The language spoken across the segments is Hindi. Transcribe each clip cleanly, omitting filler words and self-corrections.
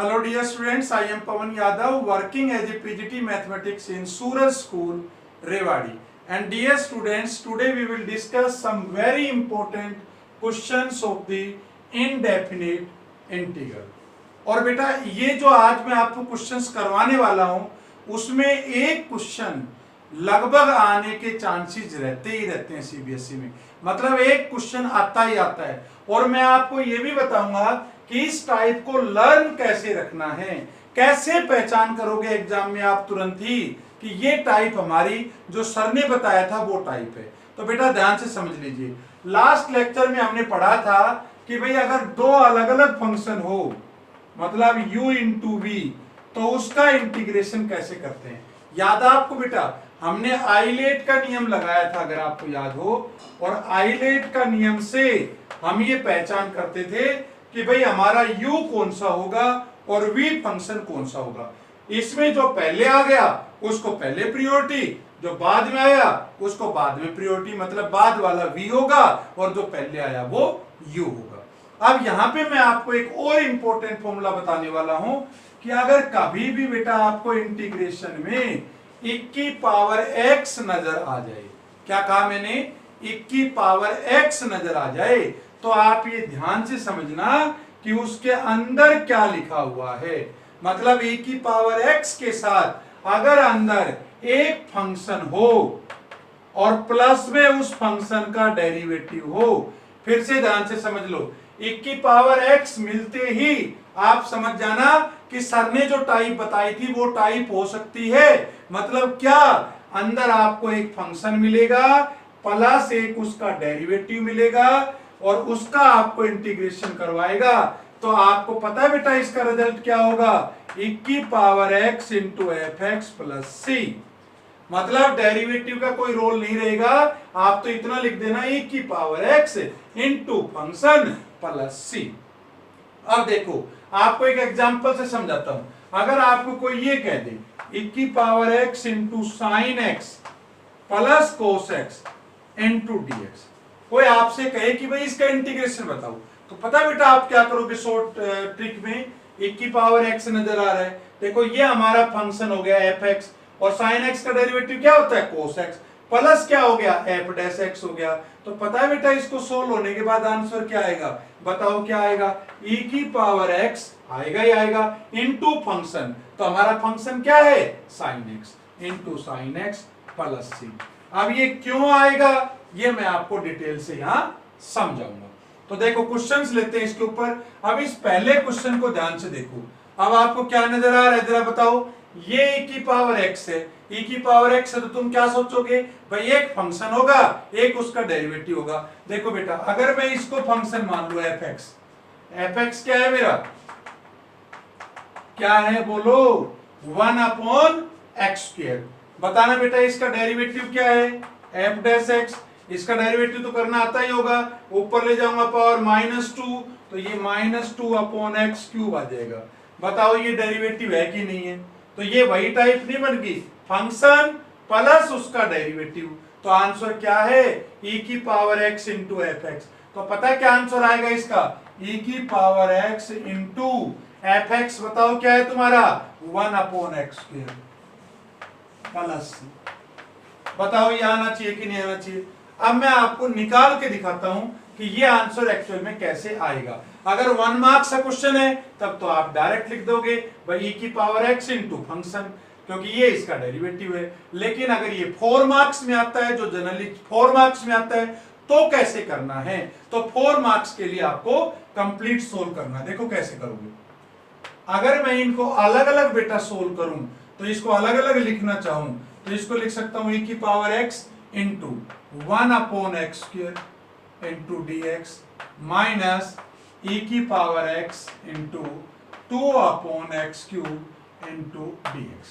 Hello dear students, I am Pawan Yadav working as a PGT Mathematics in Suraj School, Rewari. And dear students, today we will discuss some very important questions of the indefinite integral. और बेटा ये जो आज मैं आपको क्वेश्चंस करवाने वाला हूं उसमें एक क्वेश्चन लगभग आने के चांसेस रहते ही रहते हैं सीबीएसई में। मतलब एक क्वेश्चन आता ही आता है। और मैं आपको ये भी बताऊंगा कि इस टाइप को लर्न कैसे रखना है, कैसे पहचान करोगे एग्जाम में आप तुरंत ही कि ये टाइप हमारी जो सर ने बताया था वो टाइप है। तो बेटा ध्यान से समझ लीजिए, लास्ट लेक्चर में हमने पढ़ा था कि भाई अगर दो अलग अलग फंक्शन हो, मतलब u इंटू वी, तो उसका इंटीग्रेशन कैसे करते हैं। याद है आपको बेटा, हमने आइलेट का नियम लगाया था अगर आपको याद हो, और आइलेट का नियम से हम ये पहचान करते थे कि भाई हमारा u कौन सा होगा और v फंक्शन कौन सा होगा। इसमें जो पहले आ गया उसको पहले प्रियोरिटी, जो बाद में आया उसको बाद में प्रियोरिटी, मतलब बाद वाला v होगा और जो पहले आया वो u होगा। अब यहां पे मैं आपको एक और इंपॉर्टेंट फॉर्मूला बताने वाला हूं कि अगर कभी भी बेटा आपको इंटीग्रेशन में 1 की पावर x नजर आ जाए, क्या कहा मैंने, 1 की पावर x नजर आ जाए, तो आप ये ध्यान से समझना कि उसके अंदर क्या लिखा हुआ है। मतलब 1 की पावर x के साथ अगर अंदर एक फंक्शन हो और प्लस में उस फंक्शन का डेरिवेटिव हो, फिर से ध्यान से समझ लो, 1 की पावर x मिलते ही आप समझ जाना कि सर ने जो टाइप बताई थी वो टाइप हो सकती है। मतलब क्या, अंदर आपको एक फंक्शन मिलेगा प्लस एक उसका डेरिवेटिव मिलेगा और उसका आपको इंटीग्रेशन करवाएगा, तो आपको पता है बेटा इसका रिजल्ट क्या होगा, 1 की power x into f x plus c. मतलब डेरिवेटिव का कोई रोल नहीं रहेगा, आप तो इतना लिख देना 1 की power x into function plus c. अब देखो आपको एक एग्जांपल से समझाता हूं। अगर आपको कोई ये कह दे 1 की power x into sine x plus cos x into dx, कोई आपसे कहे कि भाई इसका इंटीग्रेशन बताओ, तो पता बेटा आप क्या करोगे शॉर्ट ट्रिक में, 1 की पावर x नजर आ रहा है, देखो ये हमारा फंक्शन हो गया एफ एक्स और साइन एक्स का डेरिवेटिव क्या होता है कोस एक्स, प्लस क्या हो गया एफ डैश एक्स हो गया। तो पता है बेटा इसको सोल्व होने के बाद आंसर क्या आएगा, बताओ क्या आएगा, e की पावर x आएगा ही आएगा इनटू फंक्शन, तो हमारा फंक्शन क्या है sine x into sine x plus c. अब ये क्यों आएगा ये मैं आपको डिटेल से यहां समझाऊंगा। तो देखो क्वेश्चंस लेते हैं इसके ऊपर। अब इस पहले क्वेश्चन को ध्यान से देखो, अब आपको क्या नजर आ रहा है जरा बताओ, ये e की पावर x है, e की पावर x है तो तुम क्या सोचोगे, भाई एक फंक्शन होगा एक उसका डेरिवेटिव होगा। देखो बेटा अगर मैं इसको फंक्शन मान लूं एफ एक्स क्या है मेरा, क्या है बोलो, 1/x²। बताना बेटा इसका डेरिवेटिव क्या है एफ डैश एक्स, इसका डेरिवेटिव तो करना आता ही होगा, ऊपर ले जाऊंगा पावर -2 तो ये -2/x³ आ जाएगा। बताओ ये डेरिवेटिव है कि नहीं है, तो ये वही टाइप नहीं बन गई, फंक्शन प्लस उसका डेरिवेटिव, तो आंसर क्या है e की power x into f x. तो पता है क्या आंसर आएगा इसका, e की power x into f x, बताओ क्या है तुम्हारा 1/x² प्लस, बताओ ये आना चाहिए कि नहीं आना चाहिए। अब मैं आपको निकाल के दिखाता हूं कि ये आंसर एक्चुअल में कैसे आएगा। अगर 1 मार्क्स का क्वेश्चन है तब तो आप डायरेक्ट लिख दोगे भाई e की पावर x इंटू फंक्शन, क्योंकि ये इसका डेरिवेटिव है। लेकिन अगर ये 4 मार्क्स में आता है, जो जनरली 4 मार्क्स में आता है, तो कैसे करना है, तो 4 मार्क्स के लिए आपको कंप्लीट सोल्व करना है। देखो कैसे करोगे, अगर मैं इनको अलग अलग बेटा सोल्व करूं तो इसको अलग अलग लिखना चाहूं तो इसको लिख सकता हूं e की power x into 1/x² into dx minus e की power x into 2/x³ into dx।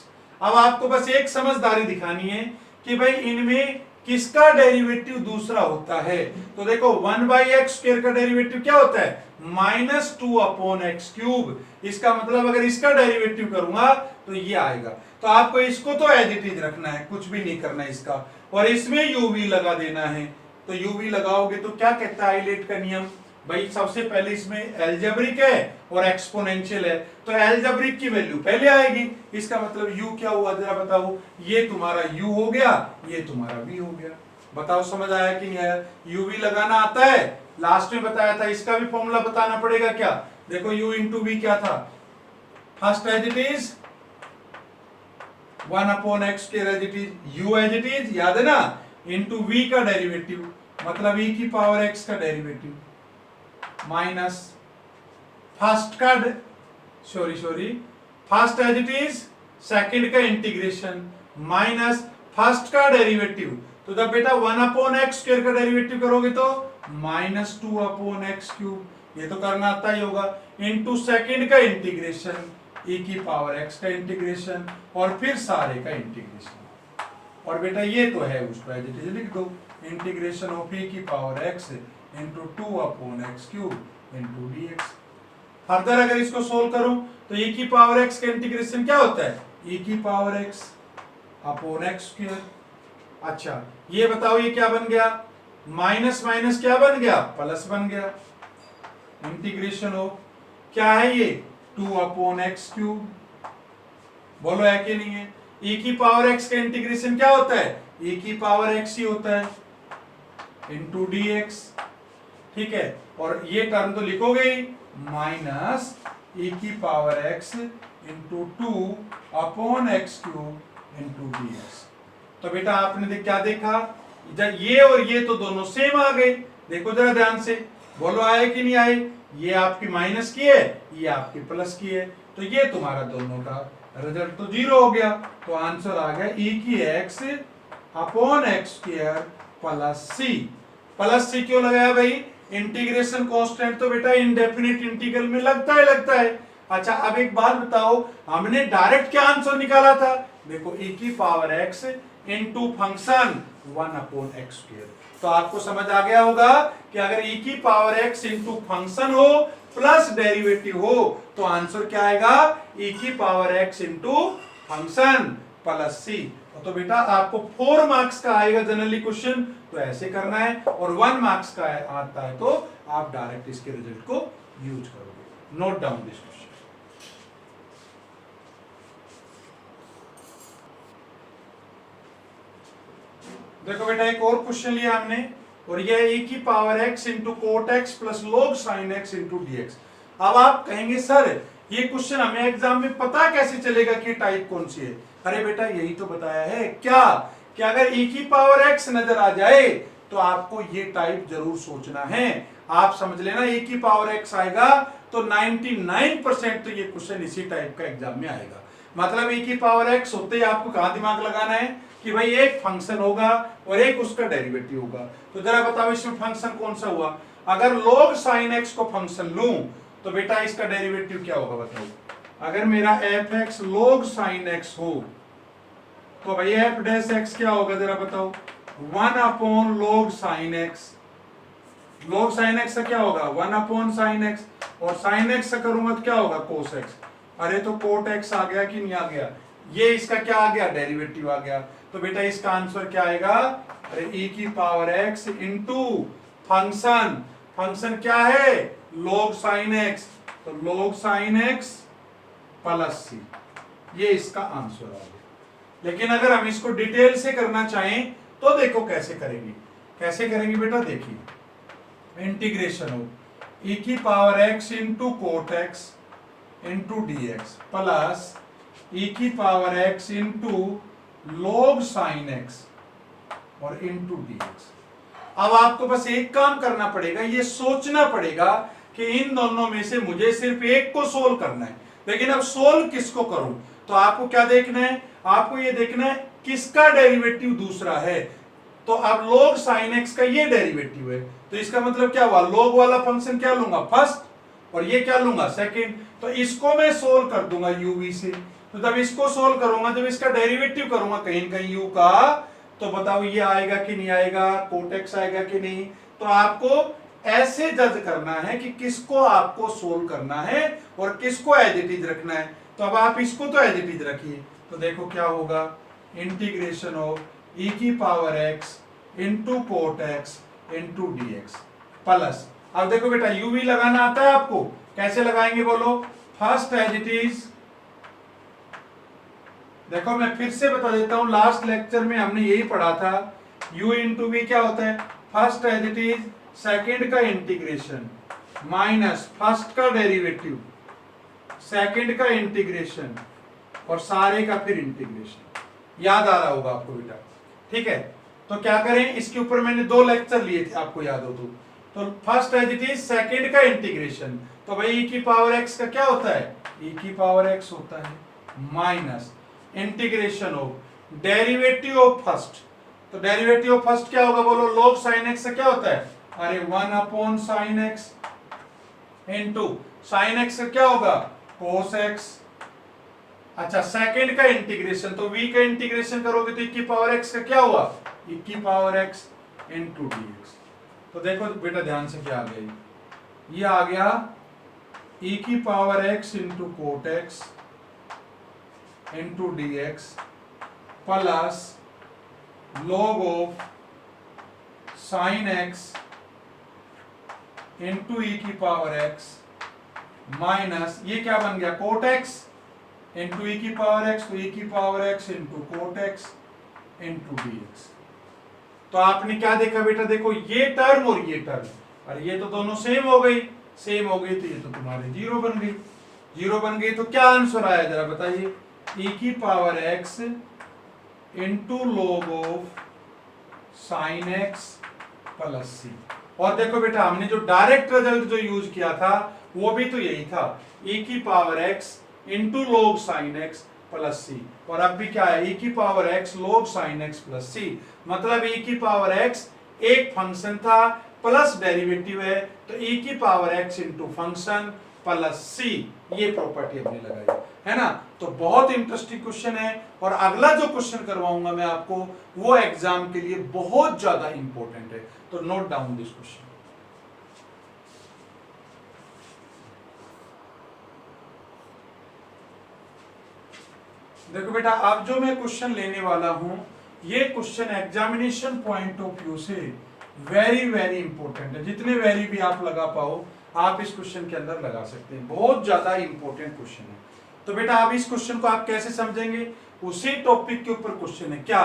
अब आपको बस एक समझदारी दिखानी है कि भाई इनमें किसका डेरिवेटिव दूसरा होता है। तो देखो 1/x² का डेरिवेटिव क्या होता है -2/x³, इसका मतलब अगर इसका डेरिवेटिव करूंगा तो ये आएगा। तो आपको इसको तो एज इट इज रखना है, कुछ भी नहीं करना है इसका, और इसमें uv लगा देना है। तो uv लगाओगे तो क्या कहता है आइलेट का नियम, भाई सबसे पहले इसमें एल्जेब्रिक है और एक्सपोनेंशियल है, तो एल्जेब्रिक की वैल्यू पहले आएगी, इसका मतलब u क्या हुआ जरा बताओ, ये तुम्हारा u हो गया, ये तुम्हारा v हो गया। बताओ समझ आया कि नहीं आया? u v लगाना आता है, लास्ट में बताया था, इसका भी फॉर्मूला बताना पड़ेगा क्या? देखो u इंटू v क्या था, first as it is 1 upon x square as it is, u as it is याद है ना, इंटू v का डेरिवेटिव मतलब e की पावर x का डेरिवेटिव माइनस फर्स्ट का first as it is second का इंटीग्रेशन माइनस फर्स्ट का डेरिवेटिव, तो जब बेटा 1 अपॉन एक्स स्क्वायर का डेरिवेटिव करोगे तो माइनस 2 अपॉन एक्स क्यूब, ये तो करना आता ही होगा, इनटू सेकंड का इंटीग्रेशन e की पावर x का इंटीग्रेशन और फिर सारे का इंटीग्रेशन, और बेटा ये तो है उसको एज इट इज लिख दो, इंटीग्रेशन ऑफ e की power x into 2 upon x cube into dx। Further अगर इसको सोल्व करूं तो e की पावर x का इंटीग्रेशन क्या होता है, e की power x upon x square. अच्छा ये बताओ ये क्या बन गया, माइनस माइनस क्या बन गया, प्लस बन गया, इंटीग्रेशन ऑफ क्या है ये 2 अपॉन एक्स क्यूब, बोलो है कि नहीं है? e की पावर x का इंटीग्रेशन क्या होता है, e की पावर x ही होता है इंटू dx, ठीक है, और ये टर्म तो लिखोगे ही, माइनस e की power x into 2 upon x cube into dx। तो बेटा आपने क्या देखा, ये और ये तो दोनों सेम आ गए, देखो जरा ध्यान से, बोलो आए कि नहीं आए, ये आपकी माइनस की है, ये आपकी प्लस की है, तो ये तुम्हारा दोनों का रिजल्ट तो 0 हो गया, तो आंसर आ गया e की x upon x square plus c। Plus c क्यों लगाया भाई, इंटीग्रेशन कांस्टेंट तो बेटा इंडेफिनिट इंटीग्रल में लगता है। अच्छा अब एक बात बताओ, हमने डायरेक्ट क्या आंसर निकाला था, देखो e की power x into function 1 upon x square, तो आपको समझ आ गया होगा कि अगर e की पावर x इनटू फंक्शन हो प्लस डेरिवेटिव हो तो आंसर क्या आएगा, e की power x into function plus c। तो बेटा आपको 4 मार्क्स का आएगा जनरली क्वेश्चन, तो ऐसे करना है, और 1 मार्क्स का आता है तो आप डायरेक्ट इसके रिजल्ट को यूज करोगे। Note down this question. देखो बेटा एक और क्वेश्चन लिया हमने, और यह e की power x into cot x plus log sign x into dx। अब आप कहेंगे सर ये क्वेश्चन हमें एग्जाम में पता कैसे चलेगा कि टाइप कौन सी है? अरे बेटा यही तो बताया है क्या, कि अगर e की पावर x नजर आ जाए तो आपको ये टाइप जरूर सोचना है। आप समझ लेना e की पावर x आएगा तो 99% तो ये क्वेश्चन इसी टाइप का एग्जाम में आएगा। मतलब e की पावर x होते ही आपको कहां दिमाग लगाना है कि भाई एक फंक्शन होगा और एक उसका डेरिवेटिव होगा। तो जरा बताओ इसमें फंक्शन कौन सा हुआ, अगर log sin x को फंक्शन लूं तो बेटा इसका डेरिवेटिव क्या होगा बताओ, अगर मेरा fx log sin x हो तो भाई f डैश x क्या होगा जरा बताओ, 1 upon log sin x, log sin x का क्या होगा 1 अपॉन sin x, और sin x से करूंगा तो क्या होगा cos x। अरे तो cot x आ गया कि नहीं आ गया, ये इसका क्या आ गया डेरिवेटिव आ गया, तो बेटा इसका आंसर क्या आएगा, अरे e की power x into function, function क्या है log sin x, तो log sin x plus c, ये इसका आंसर आ गया। लेकिन अगर हम इसको डिटेल से करना चाहें तो देखो कैसे करेंगे, कैसे करेंगे बेटा, देखिए इंटीग्रेशन हो e की power x into cot x into dx plus e की power x into log sin x और इंटू dx। अब आपको बस एक काम करना पड़ेगा, ये सोचना पड़ेगा कि इन दोनों में से मुझे सिर्फ एक को सोल्व करना है, लेकिन अब सोल्व किसको करूं, तो आपको क्या देखना है, आपको ये देखना है किसका डेरिवेटिव दूसरा है। तो अब log sin x का ये डेरिवेटिव है, तो इसका मतलब क्या हुआ, log वाला फंक्शन क्या लूंगा फर्स्ट और ये क्या लूंगा सेकंड, तो इसको मैं सोल्व कर दूंगा uv से। तो जब इसको सोल्व करूंगा, जब इसका डेरिवेटिव करूंगा कहीं न कहीं u का, तो बताओ ये आएगा कि नहीं आएगा, कोट एक्स आएगा कि नहीं। तो आपको ऐसे जज करना है कि किसको आपको सोल्व करना है और किसको एज इट इज रखना है। तो अब आप इसको तो एज इट इज रखिए, तो देखो क्या होगा, इंटीग्रेशन ऑफ e की power x into cot x into dx plus अब देखो बेटा यूवी लगाना आता है आपको, कैसे लगाएंगे बोलो? फर्स्ट एज इट इज, देखो मैं फिर से बता देता हूं, लास्ट लेक्चर में हमने यही पढ़ा था, u इंटू वी क्या होता है? First as it is, second का इंटीग्रेशन माइनस फर्स्ट का डेरिवेटिव, सेकेंड का इंटीग्रेशन और सारे का फिर इंटीग्रेशन। याद आ रहा होगा आपको बेटा, ठीक है? तो क्या करें, इसके ऊपर मैंने 2 लेक्चर लिए थे, आपको याद हो तो first as it is, second का इंटीग्रेशन, तो भाई e की पावर x का क्या होता है? e की पावर x होता है minus integration of derivative of first, तो डेरिवेटिव ऑफ फर्स्ट क्या होगा बोलो? log sin x से क्या होता है? अरे 1 upon sin x into sin x का क्या होगा? cos x। अच्छा सेकंड का इंटीग्रेशन, तो v का इंटीग्रेशन करोगे तो e की पावर x का क्या हुआ? e की पावर x इंटू dx। तो देखो बेटा ध्यान से क्या आ गया, ये आ गया e की power x into coat x into dx plus log of sin x into e की पावर x माइनस ये क्या बन गया? कोट x इंटू e की पावर x, तो e की power x into coat x into dx। तो आपने क्या देखा बेटा? देखो ये टर्म और ये टर्म, और ये तो दोनों सेम हो गई, सेम हो गई तो ये तो तुम्हारे जीरो बन गई, जीरो बन गई। तो क्या आंसर आया जरा बताइए? e की power x into log of sin x plus c। और देखो बेटा हमने जो डायरेक्ट रिजल्ट जो यूज किया था वो भी तो यही था, e की power x into log sin x plus c, और अब भी क्या है? e की power x log sin x plus c, मतलब e की पावर x एक फंक्शन था प्लस डेरिवेटिव है, तो e की power x into function plus c, ये प्रॉपर्टी हमने लगाई है ना। तो बहुत इंटरेस्टिंग क्वेश्चन है, और अगला जो क्वेश्चन करवाऊंगा मैं आपको वो एग्जाम के लिए बहुत ज्यादा इंपॉर्टेंट है, तो नोट डाउन दिस क्वेश्चन। देखो बेटा अब जो मैं क्वेश्चन लेने वाला हूं, ये question examination point of view से वेरी वेरी इंपॉर्टेंट है। जितने वेरी भी आप लगा पाओ आप इस क्वेश्चन के अंदर लगा सकते हैं, बहुत ज्यादा इंपॉर्टेंट क्वेश्चन है। तो बेटा अब इस क्वेश्चन को आप कैसे समझेंगे? उसी टॉपिक के ऊपर क्वेश्चन है। क्या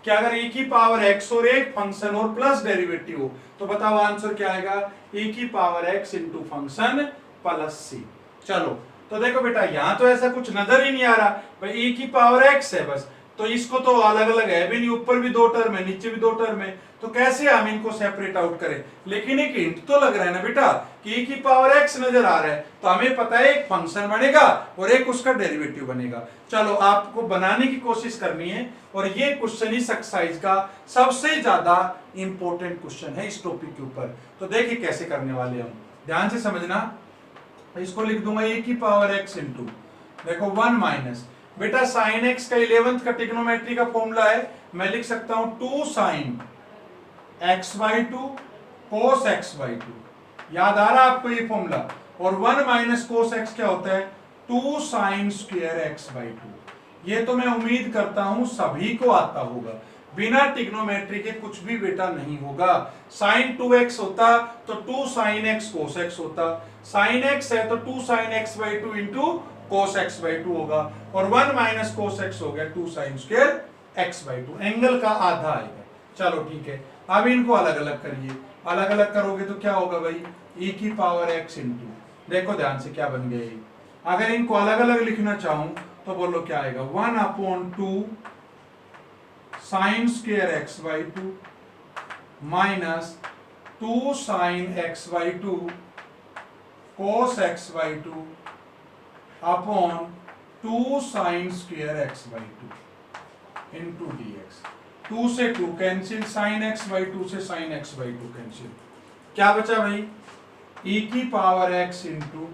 क्या अगर e की पावर x और एक फंक्शन और प्लस डेरिवेटिव हो तो बताओ आंसर क्या आएगा? e की power x into function plus c। चलो तो देखो बेटा यहां तो ऐसा कुछ नजर ही नहीं आ रहा भाई, e की पावर x है बस, तो इसको तो अलग अलग है भी नहीं, ऊपर भी 2 टर्म है नीचे भी 2 टर्म है, तो कैसे हम इनको सेपरेट आउट करें? लेकिन एक हिंट तो लग रहा है ना बेटा कि e की पावर x नजर आ रहा है, तो हमें पता है एक फंक्शन बनेगा और एक उसका डेरिवेटिव बनेगा। चलो आपको बनाने की कोशिश करनी है, और ये क्वेश्चन इस एक्सरसाइज का सबसे ज्यादा इंपॉर्टेंट क्वेश्चन है इस टॉपिक के ऊपर। तो देखिए कैसे करने वाले हम, ध्यान से समझना। इसको लिख दूंगा e की पावर x इंटू, देखो 1 माइनस बेटा साइन x का 11th का ट्रिग्नोमेट्री का फॉर्मूला है, मैं लिख सकता हूं 2 साइन x/2 cos x/2। याद आ रहा आपको ये फॉर्मूला? और 1 माइनस cos x क्या होता है? 2 साइन स्क्वायर x/2। ये तो मैं उम्मीद करता हूं सभी को आता होगा, बिना ट्रिग्नोमेट्री के कुछ भी बेटा नहीं होगा। साइन 2x होता तो 2 साइन x cos x होता, साइन x है तो 2 sine x/2 into cos x/2 होगा, और 1 माइनस cos x हो गया 2 साइन स्क्वायर x/2, एंगल का आधा आएगा। चलो ठीक है, अब इनको अलग अलग करिए, अलग अलग करोगे तो क्या होगा भाई? e की पावर x इंटू, देखो ध्यान से क्या बन गया ये, अगर इनको अलग अलग लिखना चाहूं तो बोलो क्या आएगा? 1 upon 2 sine square x/2 minus 2 sine x/2 cos x/2 upon 2 sine square x/2 into dx। 2 से 2 कैंसिल, साइन x/2 से साइन x/2 कैंसिल, क्या बचा भाई? e की पावर x इंटू,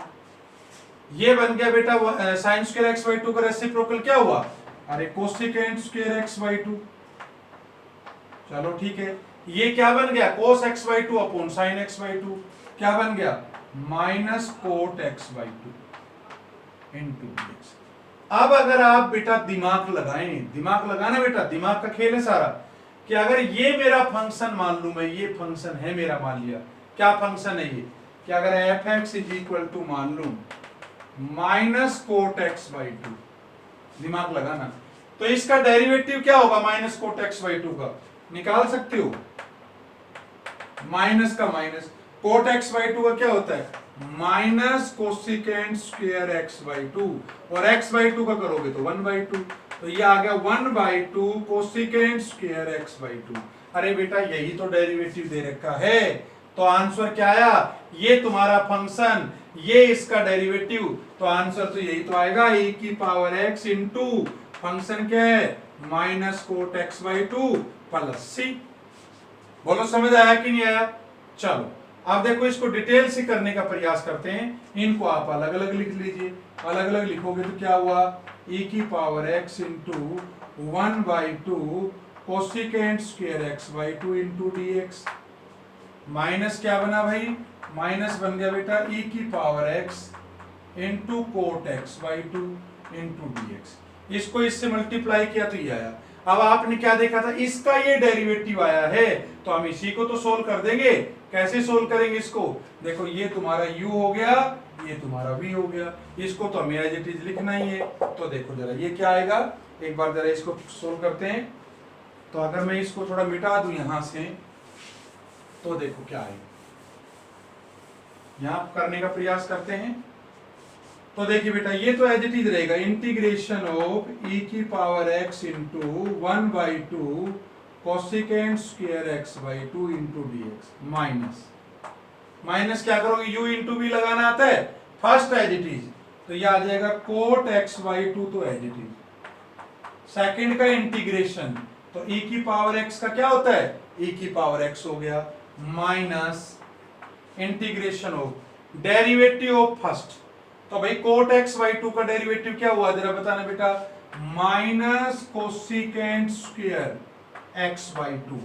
ये बन गया बेटा साइन स्क्वायर x/2 का रेसिप्रोकल क्या हुआ? अरे कोसेकेंट स्क्वायर x/2। चलो ठीक है, ये क्या बन गया? cos x/2 upon sine x/2, क्या बन गया? Minus cot x/2 into dx। अब अगर आप बेटा दिमाग लगाएं, दिमाग लगाना बेटा, दिमाग का खेल है सारा, कि अगर ये मेरा फंक्शन मान लूं मैं, ये फंक्शन है मेरा, मान लिया क्या फंक्शन है ये? कि अगर f x is equal to मान लू minus cot x by two, दिमाग लगाना, तो इसका डेरिवेटिव क्या होगा minus cot x by two का, निकाल सकते हो, माइनस का minus, cot x by two का क्या होता है minus cosecant square x by two, और एक्स बाई टू का करोगे तो 1/2, तो ये आ गया 1/2 cosecant square x by two. अरे बेटा यही तो डेरिवेटिव दे रखा है, तो आंसर क्या आया, ये तुम्हारा फंक्शन, ये इसका डेरिवेटिव, तो आंसर तो यही तो आएगा e की पावर x इंटू फंक्शन क्या है minus cot x by two plus c. बोलो समझ आया कि नहीं आया? चलो अब देखो इसको डिटेल से करने का प्रयास करते हैं, इनको आप अलग अलग लिख लीजिए, अलग अलग लिखोगे तो क्या हुआ e की power x into 1/2 cosecant square x by two into D x, minus क्या बना भाई, माइनस बन गया बेटा e की power x into cot x by two into D x, इसको इससे मल्टीप्लाई किया तो ये आया। अब आपने क्या देखा था, इसका ये डेरिवेटिव आया है, तो हम इसी को तो सोल्व कर देंगे। कैसे सोल्व करेंगे इसको, देखो ये तुम्हारा u हो गया, ये तुम्हारा v हो गया, इसको तो हमें एज इट इज लिखना ही है। तो देखो जरा ये क्या आएगा, एक बार जरा इसको सोल्व करते हैं। तो अगर मैं इसको थोड़ा मिटा दूं यहां से, तो देखो क्या आएगा, यहां करने का प्रयास करते हैं। तो देखिए बेटा ये तो एज इट इज रहेगा, इंटीग्रेशन ऑफ e की power x into 1/2 cosecant square x by two into D x, minus minus क्या करोगे, u इंटू v लगाना आता है फर्स्ट एज इट इज, तो ये आ जाएगा कोट एक्स बाई टू, तो एज इट इज। सेकेंड का इंटीग्रेशन, तो e की पावर x का क्या होता है e की पावर x हो गया, minus integration of derivative of first, तो भाई कोट एक्स बाई टू का डेरिवेटिव क्या हुआ जरा बताना बेटा, minus cosecant square x by two,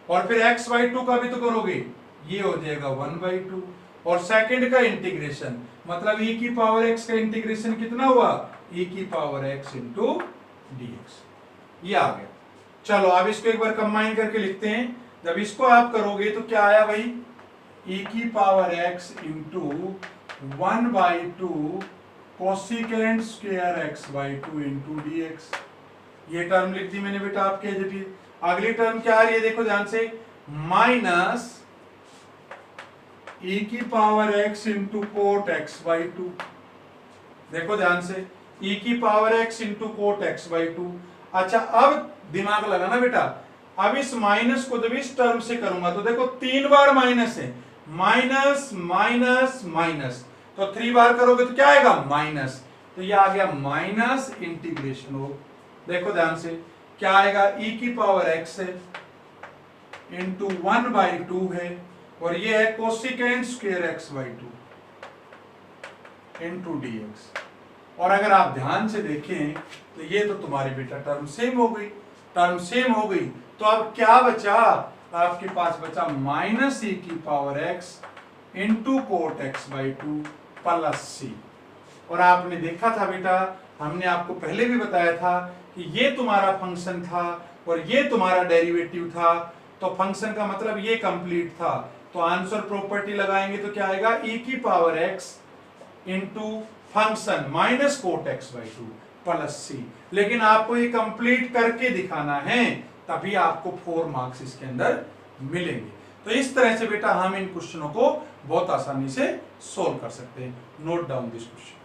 और फिर एक्स बाई टू का भी तो करोगे, ये हो जाएगा 1/2, और सेकंड का इंटीग्रेशन मतलब e की पावर x का इंटीग्रेशन कितना हुआ, e की पावर x इंटू dx, ये आ गया। चलो अब इसको एक बार कंबाइन करके लिखते हैं, जब इसको आप करोगे तो क्या आया भाई, e की power x into 1/2 cosecant square x by two into D x, ये टर्म लिख दी मैंने बेटा आपके एज। अगली टर्म क्या आ रही है देखो ध्यान से, माइनस e की power x into cot x by to, देखो ध्यान से e की power x into cot x by to. अच्छा अब दिमाग लगाना बेटा, अब इस माइनस को जब इस टर्म से करूंगा तो देखो 3 बार माइनस है, माइनस माइनस माइनस, तो 3 बार करोगे तो क्या आएगा माइनस, तो ये आ गया माइनस इंटीग्रेशन हो, देखो ध्यान से क्या आएगा, e की पावर x है इंटू 1/2 है, और ये है cosecant square x by two into D x. और अगर आप ध्यान से देखें तो ये तो तुम्हारी बेटा टर्म सेम हो गई, टर्म सेम हो गई, तो अब क्या बचा, आपके पास बचा माइनस e की power x into cot x by two plus c. और आपने देखा था बेटा, हमने आपको पहले भी बताया था कि ये तुम्हारा फंक्शन था और ये तुम्हारा डेरिवेटिव था, तो फंक्शन का मतलब ये कंप्लीट था, तो आंसर प्रॉपर्टी लगाएंगे तो क्या आएगा, e की power x into function minus cot x by two plus c. लेकिन आपको ये कंप्लीट करके दिखाना है, तभी आपको 4 मार्क्स इसके अंदर मिलेंगे। तो इस तरह से बेटा हम इन क्वेश्चनों को बहुत आसानी से सोल्व कर सकते हैं। Note down this question.